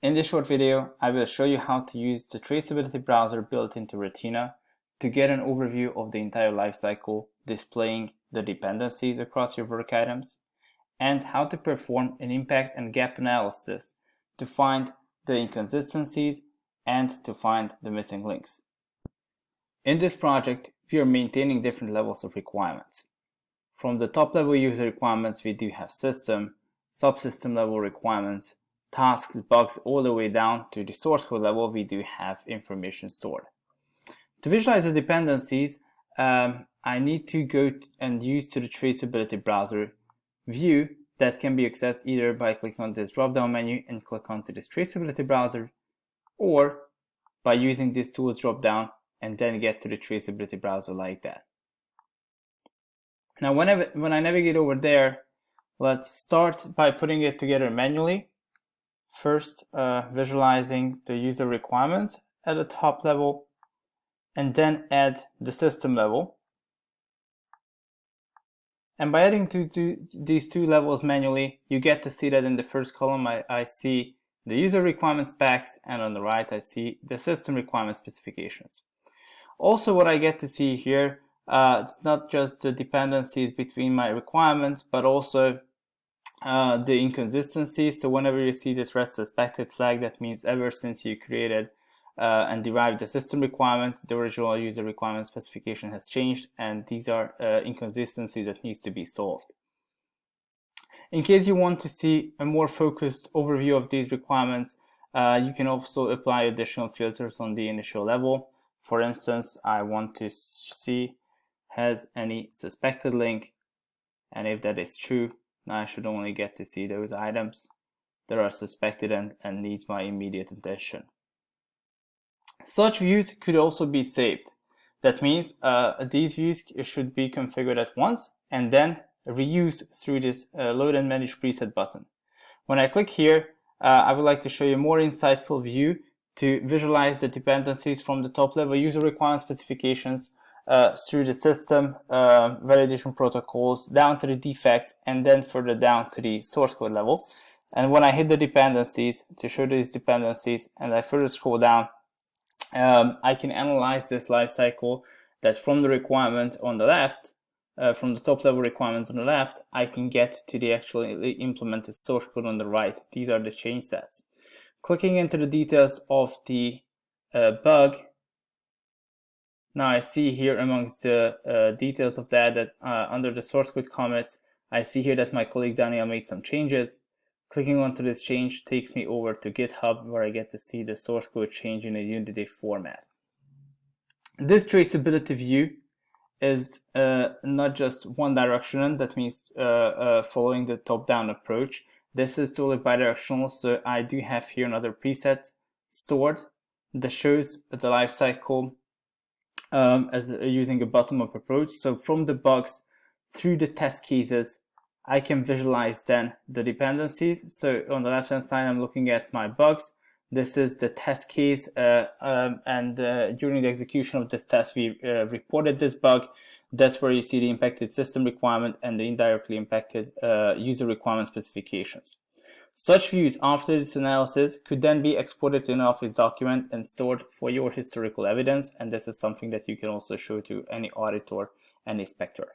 In this short video, I will show you how to use the Traceability Browser built into Retina to get an overview of the entire lifecycle, displaying the dependencies across your work items, and how to perform an impact and gap analysis to find the inconsistencies and to find the missing links. In this project, we are maintaining different levels of requirements. From the top level user requirements, we do have system, subsystem level requirements, tasks, bugs, all the way down to the source code level, we do have information stored. To visualize the dependencies, I need to go and use the Traceability Browser view that can be accessed either by clicking on this drop-down menu and click onto this Traceability Browser, or by using this tools drop-down and then get to the Traceability Browser like that. Now, when I navigate over there, let's start by putting it together manually. First, visualizing the user requirements at the top level, and then add the system level. And by adding these two levels manually, you get to see that in the first column I see the user requirements specs, and on the right I see the system requirement specifications. Also, what I get to see here, it's not just the dependencies between my requirements, but also the inconsistencies. So whenever you see this retrospective flag, that means ever since you created and derived the system requirements, the original user requirement specification has changed, and these are inconsistencies that needs to be solved. In case you want to see a more focused overview of these requirements, you can also apply additional filters on the initial level. For instance, I want to see has any suspected link, and if that is true, I should only get to see those items that are suspected and needs my immediate attention. Such views could also be saved. That means these views should be configured at once and then reused through this load and manage preset button. When I click here, I would like to show you a more insightful view to visualize the dependencies from the top level user requirement specifications through the system, validation protocols, down to the defects, and then further down to the source code level. And when I hit the dependencies to show these dependencies and I further scroll down, I can analyze this lifecycle that from the requirement on the left, from the top level requirements on the left, I can get to the actually implemented source code on the right. These are the change sets. Clicking into the details of the bug, now I see here amongst the details of that under the source code commits, I see here that my colleague Daniel made some changes. Clicking onto this change takes me over to GitHub, where I get to see the source code change in a Unity format. This traceability view is not just one directional, that means following the top-down approach. This is totally bidirectional, so I do have here another preset stored that shows the lifecycle as using a bottom-up approach. So from the bugs through the test cases, I can visualize then the dependencies. So on the left-hand side, I'm looking at my bugs. This is the test case, and during the execution of this test, we reported this bug. That's where you see the impacted system requirement and the indirectly impacted user requirement specifications. Such views after this analysis could then be exported to an Office document and stored for your historical evidence, and this is something that you can also show to any auditor and inspector.